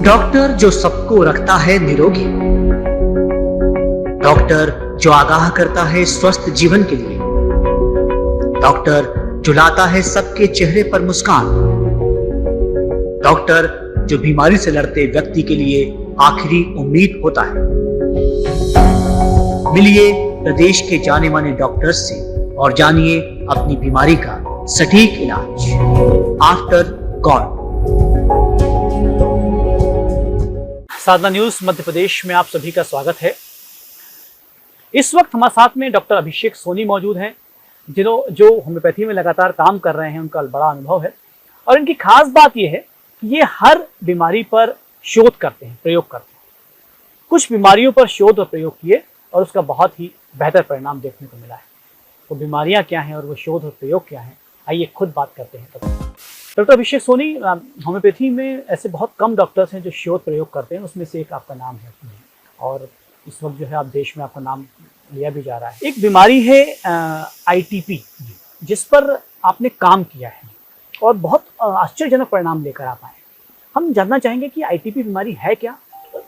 Doctor जो सबको रखता है निरोगी, डॉक्टर जो आगाह करता है स्वस्थ जीवन के लिए, डॉक्टर जो लाता है सबके चेहरे पर मुस्कान, डॉक्टर जो बीमारी से लड़ते व्यक्ति के लिए आखिरी उम्मीद होता है। मिलिए प्रदेश के जाने माने डॉक्टर्स से और जानिए अपनी बीमारी का सटीक इलाज। After God. Sadhna news Madhya Pradesh में आप सभी का स्वागत है। इस वक्त हमारे साथ में डॉक्टर अभिषेक सोनी मौजूद हैं, जो होम्योपैथी में लगातार काम कर रहे हैं। उनका बड़ा अनुभव है और इनकी खास बात यह है कि ये हर बीमारी पर शोध करते हैं, प्रयोग करते हैं। कुछ बीमारियों पर शोध और प्रयोग किए और उसका बहुत ही बेहतर परिणाम देखने को मिला है। तो बीमारियां क्या हैं और वो शोध और प्रयोग क्या हैं, आइए खुद बात करते हैं। डॉक्टर अभिषेक सोनी, होम्योपैथी में ऐसे बहुत कम डॉक्टर्स हैं जो शोध प्रयोग करते हैं, उसमें से एक आपका नाम है और इस वक्त जो है आप देश में आपका नाम लिया भी जा रहा है। एक बीमारी है ITP, जिस पर आपने काम किया है और बहुत आश्चर्यजनक परिणाम लेकर आप आए। हम जानना चाहेंगे कि ITP बीमारी है क्या,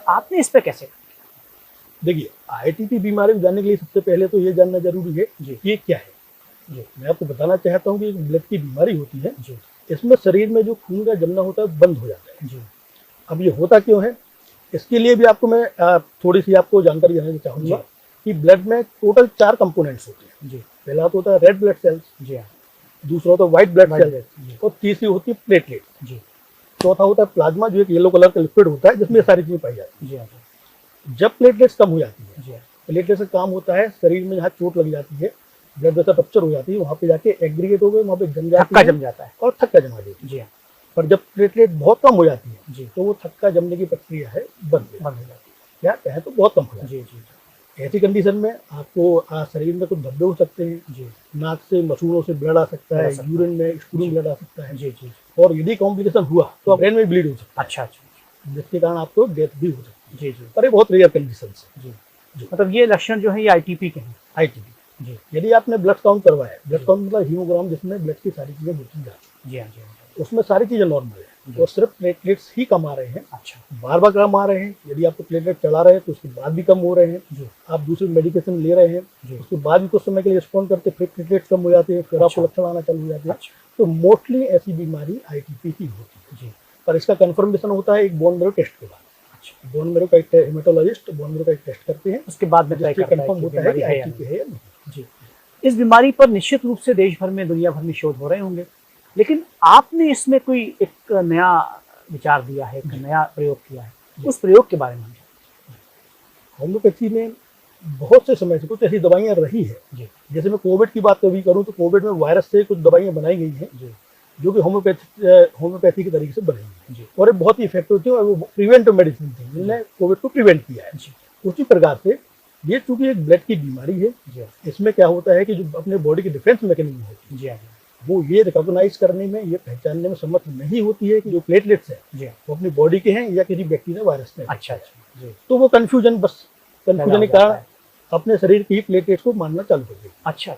आपने इस पर कैसे? देखिए, ITP बीमारी को जानने के लिए सबसे पहले तो ये जानना जरूरी है कि ये क्या है। मैं आपको बताना चाहता हूँ कि एक ब्लड की बीमारी होती है। इसमें शरीर में जो खून का जमना होता है बंद हो जाता है। अब ये होता क्यों है, इसके लिए भी आपको मैं थोड़ी सी आपको जानकारी देना चाहूँगा कि ब्लड में टोटल 4 कंपोनेंट्स होते हैं। पहला तो होता है रेड ब्लड सेल्स, दूसरा होता है व्हाइट ब्लड सेल्स और तीसरी होती है प्लेटलेट। चौथा होता है प्लाज्मा, जो एक येलो कलर का लिक्विड होता है जिसमें सारी चीजें पाई जाती है। जब प्लेटलेट्स कम हो जाती है, प्लेटलेट से काम होता है शरीर में जहाँ चोट लग जाती है, ब्लड वेसल रप्चर हो जाती है, वहाँ पे जाके एग्रीगेट हो गए, वहाँ पे जम जाता है और थक्का जमा देती है। पर जब प्लेटलेट बहुत कम हो जाती है तो वो थक्का जमने की प्रक्रिया है बंद हो जाती है। क्या कहें तो बहुत कम हो जाती है। ऐसी कंडीशन में आपको शरीर में कुछ धब्बे हो सकते हैं, नाक से मसूड़ों से ब्लड आ सकता है, यूरिन में स्पूलिंग ब्लड आ सकता है और यदि कॉम्प्लिकेशन हुआ तो ब्रेन में ब्लीड हो सकता है। अच्छा, जिसके कारण आपको डेथ भी हो सकती है। पर ये बहुत रेयर कंडीशन है। मतलब ये लक्षण जो है ये ITP के हैं। ITP यदि आपने ब्लड काउंट करवाया, ब्लड काउंट मतलब हीमोग्राम जिसमें ब्लड की सारी चीजें देखी जाती है, उसमें सारी चीजें नॉर्मल है और सिर्फ प्लेटलेट्स ही कम आ रहे हैं। अच्छा, बार बार कम आ रहे हैं। यदि आपको प्लेटलेट चला रहे हैं तो उसके बाद भी कम हो रहे हैं। आप दूसरी मेडिकेशन ले रहे हैं, उसके बाद भी कुछ समय के लिए रिस्पॉन्ड करते, फिर प्लेटलेट्स कम हो जाते हैं, फिर आपको लक्षण आना चालू हो जाते हैं। तो मोस्टली ऐसी बीमारी ITP ही होती है। पर इसका कंफर्मेशन होता है एक बोन मैरो टेस्ट के बाद। बोन मैरो का एक हेमेटोलॉजिस्ट बोन मैरो का एक टेस्ट करते हैं, उसके बाद में कंफर्म होता है कि ITP है या नहीं। इस बीमारी पर निश्चित रूप से देश भर में, दुनिया भर में शोध हो रहे होंगे, लेकिन आपने इसमें कोई एक नया विचार दिया है, एक नया प्रयोग किया है, उस प्रयोग के बारे में? होम्योपैथी में बहुत से समय से कुछ ऐसी दवाइयाँ रही है। जैसे मैं कोविड की बात कभी करूँ तो कोविड में वायरस से कुछ दवाइयाँ बनाई गई हैं जो कि होम्योपैथी के तरीके से बनी है और बहुत ही इफेक्टिव थी और वो प्रिवेंटिव मेडिसिन थी जिन्होंने कोविड को प्रिवेंट किया है। उसी प्रकार से ये चूंकि एक ब्लड की बीमारी है, इसमें क्या होता है कि जो अपने बॉडी की डिफेंस मैकेनिज्म होती है वो ये रिकॉग्नाइज करने में, ये पहचानने में समर्थ नहीं होती है कि जो प्लेटलेट्स है वो अपनी बॉडी के हैं या किसी बैक्टीरिया वायरस में। अच्छा, तो वो कंफ्यूजन के कारण अपने शरीर की ही प्लेटलेट्स को मानना चालू कर देती है। अच्छा।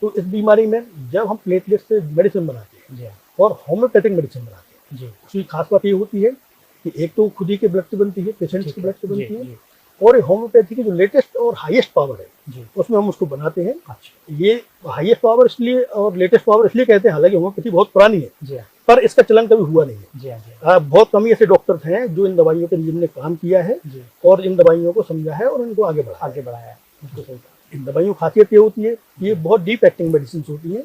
तो इस बीमारी में जब हम प्लेटलेट्स से मेडिसिन बनाते हैं और होम्योपैथिक मेडिसिन बनाते हैं, उसकी खास बात ये होती है कि एक तो खुद ही के ब्लड से बनती है, पेशेंट्स के ब्लड से बनती है, और होम्योपैथी की जो लेटेस्ट और हाईएस्ट पावर है उसमें हम उसको बनाते हैं। अच्छा, ये हाईएस्ट पावर इसलिए और लेटेस्ट पावर इसलिए कहते हैं, हालांकि होम्योपैथी बहुत पुरानी है पर इसका चलन कभी हुआ नहीं है। बहुत कम ही ऐसे डॉक्टर्स हैं जो इन दवाइयों पर जिनने काम किया है और इन दवाइयों को समझा है और इनको आगे बढ़ाया है। इन दवाइयों की खासियत ये होती है कि ये बहुत डीप एक्टिंग मेडिसिन होती है।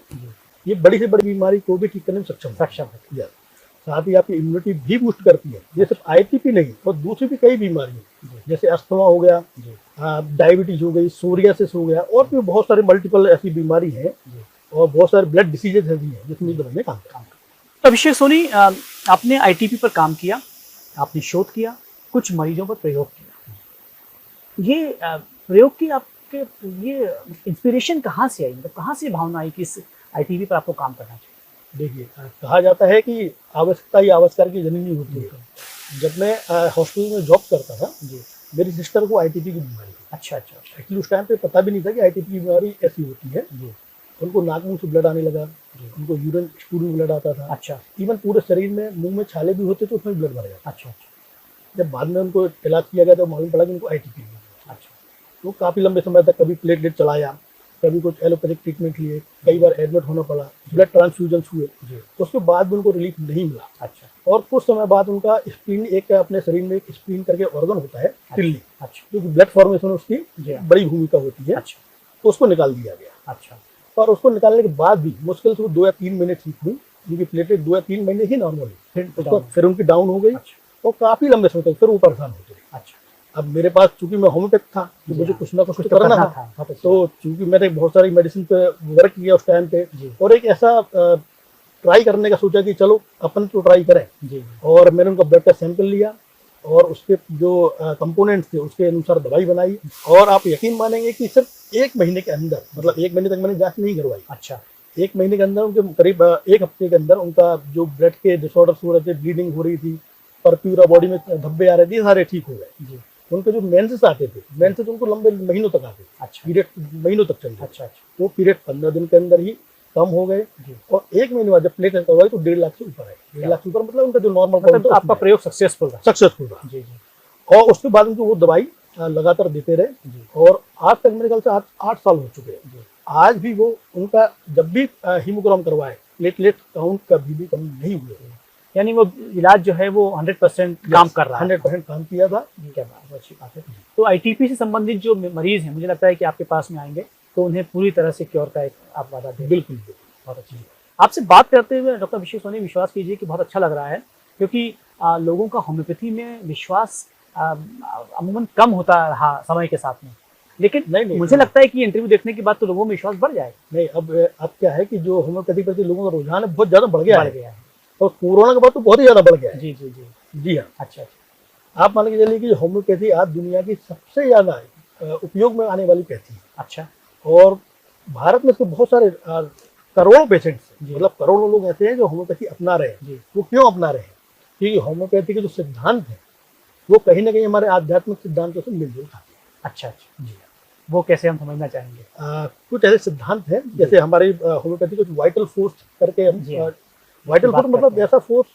ये बड़ी से बड़ी बीमारी को भी ठीक करने में सक्षम है। साथ ही आपकी इम्यूनिटी भी बूस्ट करती है। ये सिर्फ ITP नहीं और दूसरी भी कई बीमारियां जैसे अस्थमा हो गया, डायबिटीज हो गई, सोरियासिस हो गया और भी बहुत सारे मल्टीपल ऐसी बीमारी है और बहुत सारे ब्लड डिसीजेज भी हैं जिसमें दवाइयां काम करती हैं। तो अभिषेक सोनी, आपने ITP पर काम किया, आपने शोध किया, कुछ मरीजों पर प्रयोग किया। ये प्रयोग की आपके ये इंस्पिरेशन कहाँ से आई, मतलब कहाँ से भावना आई कि इस ITP पर आपको काम करना चाहिए? देखिए, कहा जाता है कि आवश्यकता ही आविष्कार की जननी होती है। जब मैं हॉस्पिटल में जॉब करता था, मेरी सिस्टर को ITP की बीमारी थी। अच्छा। एक्चुअली उस टाइम पे पता भी नहीं था कि ITP की बीमारी ऐसी होती है। उनको नाक मुंह से ब्लड आने लगा, जी। उनको यूरिन स्टूल में ब्लड आता था, अच्छा इवन पूरे शरीर में मुंह में छाले भी होते तो उसमें ब्लड भर जाता। अच्छा अच्छा जब बाद में उनको इलाज किया गया तो मालूम पड़ा कि उनको ITP है। अच्छा तो काफ़ी लंबे समय तक कभी प्लेटलेट चलाया, कभी कुछ एलोपैथिक ट्रीटमेंट लिए, कई बार एडमिट होना पड़ा, ब्लड ट्रांसफ्यूजन हुए, जी। तो उसके बाद भी उनको रिलीफ नहीं मिला। अच्छा और कुछ समय बाद उनका स्प्लीन, एक अपने शरीर में एक स्प्लीन करके ऑर्गन होता है तिल्ली, अच्छा क्योंकि ब्लड फॉर्मेशन उसकी जी हाँ। बड़ी भूमिका होती है, अच्छा तो उसको निकाल दिया गया। अच्छा और उसको निकालने के बाद भी मुश्किल से वो 2 या 3 महीने ठीक हुई, क्योंकि प्लेटलेट 2 या 3 महीने ही नॉर्मल हुई, फिर उसको फिर उनकी डाउन हो गई अच्छा और काफ़ी लंबे समय तक फिर वो परेशान होते रहे। अच्छा अब मेरे पास चूंकि मैं होम्योपैथ था तो जी मुझे हाँ। कुछ ना कुछ कुछ तो तो करना करना था। था, बहुत अच्छी तो चूंकि मैंने बहुत सारी मेडिसिन पे वर्क किया उस टाइम पे, जी। और एक ऐसा ट्राई करने का सोचा कि चलो अपन तो ट्राई करें। जी और मैंने उनका ब्लड का सैंपल लिया और उसके जो कंपोनेंट्स थे उसके अनुसार दवाई बनाई, और आप यकीन मानेंगे कि सिर्फ 1 महीने के अंदर, मतलब 1 महीने तक मैंने जांच नहीं करवाई, अच्छा 1 महीने के अंदर उनके करीब 1 हफ्ते के अंदर उनका जो ब्लड के डिसऑर्डर्स हो रहे थे, ब्लीडिंग हो रही थी, परप्यूरा बॉडी में धब्बे आ रहे थे, सारे ठीक हो गए। जी उनके जो मेंसेस आते थे, मेंसेस उनको लंबे महीनों तक आते थे, अच्छा पीरियड महीनों तक चलते थे। अच्छा अच्छा वो पीरियड 15 दिन के अंदर ही कम हो गए, जी। और 1 महीने बाद जब प्लेटलेट करवाई तो 1.5 लाख से ऊपर आए। 1.5 लाख से ऊपर मतलब उनका जो नॉर्मल मतलब आपका प्रयोग सक्सेसफुल रहा। सक्सेसफुल रहा। जी जी और उसके बाद उनको वो दवाई लगातार देते रहे, जी और आज तक मेरे ख्याल से 8 साल हो चुके हैं। जी आज भी वो उनका जब भी हीमोग्राम करवाए, प्लेटलेट काउंट कभी भी कम नहीं हुए। यानी वो इलाज जो है वो 100% काम कर रहा है। 100% काम किया था। क्या बात, बहुत अच्छी बात है। तो आईटीपी से संबंधित जो मरीज हैं, मुझे लगता है कि आपके पास में आएंगे तो उन्हें पूरी तरह से क्योर का एक आप वादा दें। बिल्कुल बहुत अच्छी। आपसे बात करते हुए डॉक्टर अभिषेक सोनी, विश्वास कीजिए कि बहुत अच्छा लग रहा है, क्योंकि लोगों का होम्योपैथी में विश्वास अमूमन कम होता रहा समय के साथ में, लेकिन नहीं, मुझे लगता है कि इंटरव्यू देखने के बाद तो लोगों में विश्वास बढ़ जाएगा। नहीं, अब क्या है कि जो होम्योपैथी प्रति लोगों का रुझान है बहुत ज्यादा बढ़ गया बढ़ है, गया है। और कोरोना के बाद तो बहुत ही ज्यादा बढ़ गया है। जी जी जी जी हाँ। अच्छा अच्छा आप मान के चलिए कि होम्योपैथी आज दुनिया की सबसे ज्यादा उपयोग में आने वाली पैथी है, अच्छा और भारत में इसके बहुत सारे करोड़ों पेशेंट्स, जी। मतलब करोड़ों लोग ऐसे हैं जो होम्योपैथी अपना रहे हैं। जी वो क्यों अपना रहे हैं? क्योंकि होम्योपैथी के जो सिद्धांत हैं वो कहीं ना कहीं हमारे आध्यात्मिक सिद्धांतों से मिलजुल खाते हैं। अच्छा अच्छा जी, वो कैसे हम समझना चाहेंगे? कुछ ऐसे सिद्धांत हैं, जैसे हमारी होम्योपैथी कुछ वाइटल फोर्स करके हम, जी हाँ। वाइटल बात फोर्स मतलब करते हैं। ऐसा फोर्स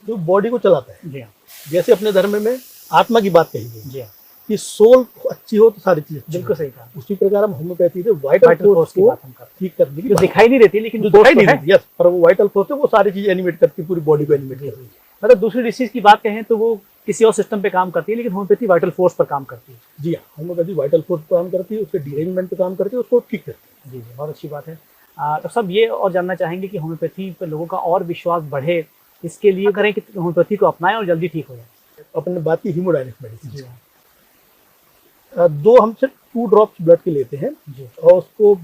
जो बॉडी को चलाता है। जी हाँ जैसे अपने धर्म में आत्मा की बात कही गई जी हाँ, कि सोल अच्छी हो तो सारी चीजें अच्छी बिल्कुल हो। सही कहा। उसी प्रकार हम होम्योपैथी से वाइटल वाइटल फोर्स फोर्स की को बात हम करते हैं, ठीक करने की जो बात दिखाई नहीं देती लेकिन जो force दिखाई तो नहीं है। देती, यस, पर वो वाइटल फोर्स है, वो सारी चीजें एनिमेट करती है, पूरी बॉडी को एनिमेट जी करती है। मतलब दूसरी डिसीज की बात कहें तो वो किसी और सिस्टम पे काम करती है, लेकिन होम्योपैथी वाइटल फोर्स पर काम करती है। जी हाँ, होम्योपैथी वाइटल फोर्स पर काम करती है, उसके डिरेंजमेंट पे काम करती है, उसको ठीक करती जी जी बहुत अच्छी बात है। तो सब ये और जानना चाहेंगे कि होम्योपैथी पर लोगों का और विश्वास बढ़े, इसके लिए करें कि होम्योपैथी को अपनाएं और जल्दी ठीक हो जाए। है। अपने बात की हीमोडायनेमिक मेडिसिन, जी हाँ 2 हम सिर्फ 2 ड्रॉप्स ब्लड के लेते हैं, जी और उसको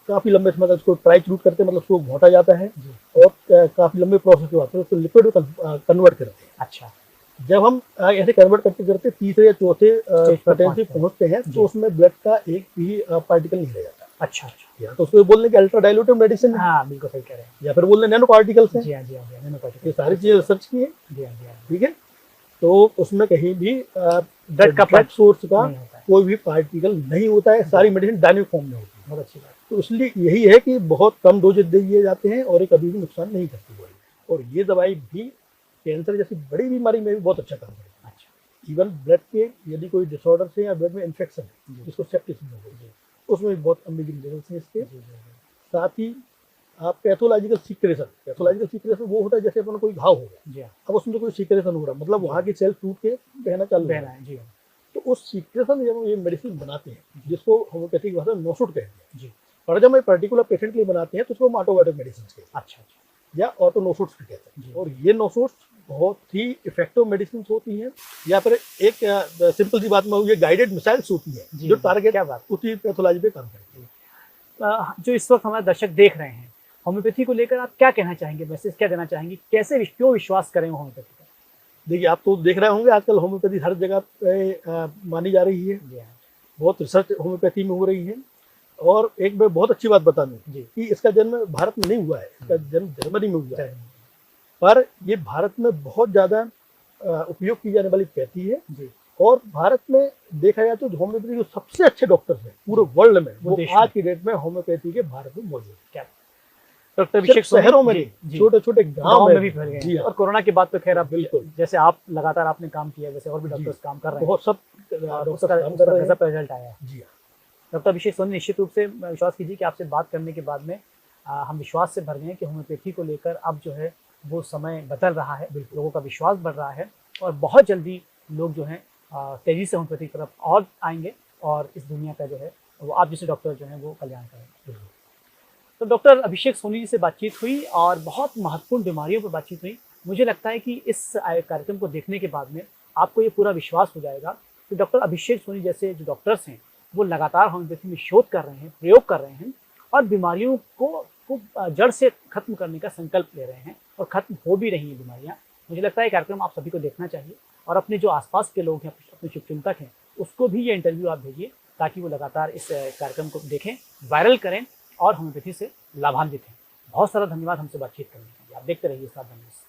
काफी लंबे समय तक उसको ट्राइच्यूट करते हैं, मतलब उसको घोटा जाता है, जी और काफी लंबे प्रोसेस के बाद फिर उसको लिक्विड में कन्वर्ट करते हैं। अच्छा जब हम ऐसे कन्वर्ट करते करते तीसरे या चौथे स्टेज पर पोटेंशियल पहुंचते हैं, जी। तो उसमें ब्लड का एक भी पार्टिकल नहीं रह जाता। अच्छा अच्छा या तो उसको बोलने के अल्ट्रा डाइल्यूटेड मेडिसिन है, हाँ बिल्कुल सही कह रहे हैं। या फिर बोलने नैनो पार्टिकल्स हैं। जी हाँ जी हाँ जी हाँ, nanoparticle। ये सारी चीजें रिसर्च की है, जी हाँ जी हाँ ठीक है। तो उसमें कहीं भी ब्लड का ब्लड सोर्स का नहीं होता है। कोई भी पार्टिकल नहीं होता है, सारी मेडिसिन डायनेमिक फॉर्म में होती है। बहुत अच्छी बात। तो इसलिए यही है कि बहुत कम डोजेज दिए जाते हैं, और ये कभी भी नुकसान नहीं करती बॉडी में। और ये दवाई भी कैंसर जैसी बड़ी बीमारी में भी बहुत अच्छा काम करती है। अच्छा इवन ब्लड के यदि कोई डिसऑर्डर है या ब्लड में इन्फेक्शन है, जी। जिसको सेप्टिसिस बोलते हैं, उसमें भी बहुत अमेजिंग रिजल्ट्स हैं इसके। जी जी जी साथ ही आप पैथोलॉजिकल सीक्रेशन वो होता है जैसे अपन कोई घाव हो गया, जी हाँ अब उसमें कोई सीक्रेशन हो रहा है, मतलब वहाँ की सेल टूट के बहना चालू हो बहना रहा है। है। जी हाँ तो उस सीक्रेशन जब हम ये मेडिसिन बनाते हैं, जिसको होम्योपैथिक भाषा में नोसुट कहते हैं, जी और जब हम पर्टिकुलर पेशेंट के लिए बनाते हैं तो उसको हम ऑटोबायोटिक मेडिसिन कहते हैं, अच्छा अच्छा या ऑटोनोसुट्स कहते जी। हैं। और ये नोसुट्स बहुत ही इफेक्टिव मेडिसिन होती हैं, या फिर एक सिंपल सी बात में ये गाइडेड मिसाइल्स होती हैं, जी, जो जी, टारगेट क्या बात। उसी पैथोलॉजी पे काम करती है। जो इस वक्त हमारे दर्शक देख रहे हैं, होम्योपैथी को लेकर आप क्या कहना चाहेंगे, मैसेज क्या देना चाहेंगे, कैसे क्यों विश्वास करें होम्योपैथी पर? देखिए, आप तो देख रहे होंगे आजकल होम्योपैथी हर जगह पे मानी जा रही है, जी हाँ बहुत रिसर्च होम्योपैथी में हो रही है। और एक मैं बहुत अच्छी बात बता दूं जी कि इसका जन्म भारत में नहीं हुआ है, इसका जन्म जर्मनी में हुआ है, पर ये भारत में बहुत ज़्यादा उपयोग की जाने वाली पैथी है। जी और भारत में देखा जाए तो होम्योपैथी जो सबसे अच्छे डॉक्टर्स हैं पूरे वर्ल्ड में, वो देश आज की डेट में होम्योपैथी के भारत में मौजूद है। क्या डॉक्टर अभिषेक सिर्फ शहरों में जी, नहीं, जी। छोटे छोटे गांव गांव में भी फैल गए जी हैं। हाँ, और कोरोना के बाद तो खैर आप बिल्कुल। जैसे आप लगातार आपने काम किया है, वैसे और भी डॉक्टर्स जी। काम कर रहे हैं बहुत सब और डॉक्टर्स उसका काम कर रहे हैं। गजब रिजल्ट आया है। जी हाँ, डॉक्टर अभिषेक सोनी, निश्चित रूप से विश्वास कीजिए कि आपसे बात करने के बाद में हम विश्वास से भर गए हैं कि होम्योपैथी को लेकर अब जो है वो समय बदल रहा है, लोगों का विश्वास बढ़ रहा है और बहुत जल्दी लोग जो हैं तेज़ी से होम्योपैथी की तरफ और आएंगे और इस दुनिया का जो है वो आप जैसे डॉक्टर जो हैं वो कल्याण करेंगे। तो डॉक्टर अभिषेक सोनी जी से बातचीत हुई और बहुत महत्वपूर्ण बीमारियों पर बातचीत हुई। मुझे लगता है कि इस कार्यक्रम को देखने के बाद में आपको ये पूरा विश्वास हो जाएगा कि डॉक्टर अभिषेक सोनी जैसे जो डॉक्टर्स हैं वो लगातार होम्योपैथी में शोध कर रहे हैं, प्रयोग कर रहे हैं और बीमारियों को जड़ से खत्म करने का संकल्प ले रहे हैं और खत्म हो भी रही हैं बीमारियाँ। मुझे लगता है ये कार्यक्रम आप सभी को देखना चाहिए और अपने जो आसपास के लोग हैं, अपने शुभचिंतक हैं, उसको भी ये इंटरव्यू आप भेजिए ताकि वो लगातार इस कार्यक्रम को देखें, वायरल करें और होम्योपैथी से लाभान्वित हैं। बहुत सारा धन्यवाद हमसे बातचीत करने के लिए। आप देखते रहिए सावधान न्यूज़।